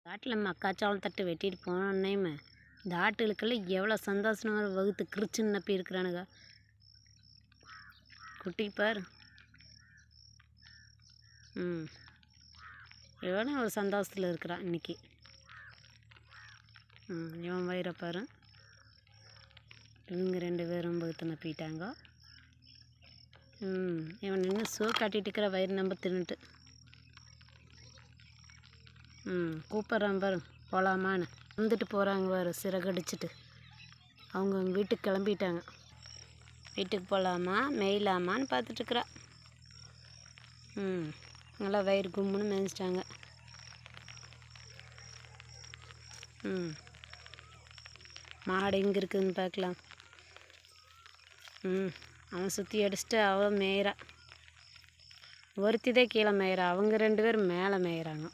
காட்டில் மக்காச்சோளம் தட்டு வெட்டிட்டு போனோன்னேமே இந்த ஆட்டுகளுக்கெல்லாம் எவ்வளோ சந்தோஷமாக வகுத்து கிரிச்சுன்னு நப்பி இருக்கிறானுங்க. குட்டி பார். எவ்வளோ ஒரு சந்தோஷத்தில் இருக்கிறான் இன்னைக்கு. இவன் வயிறை பாரு. இவங்க 2 பேரும் வகுத்து நப்பிட்டாங்க. இவன் நின்று ஷோ காட்டிட்டு இருக்கிற வயிறு நம்ப தின்னுட்டு. கூப்பிட்றான் பாரு போகலாமான்னு. வந்துட்டு போகிறாங்க பாரு சிறகடிச்சிட்டு. அவங்க வீட்டுக்கு கிளம்பிட்டாங்க. வீட்டுக்கு போகலாமா மேயலாமான்னு பார்த்துட்ருக்குறா. நல்லா வயிறு கும்முன்னு மேய்ச்சிட்டாங்க. மாடு எங்கே இருக்குதுன்னு பார்க்கலாம். அவன் சுற்றி அடிச்சுட்டு அவன் மேயிறா. ஒருத்திதே கீழே மேயிறா. அவங்க 2 பேரும் மேலே மேயிறாங்க.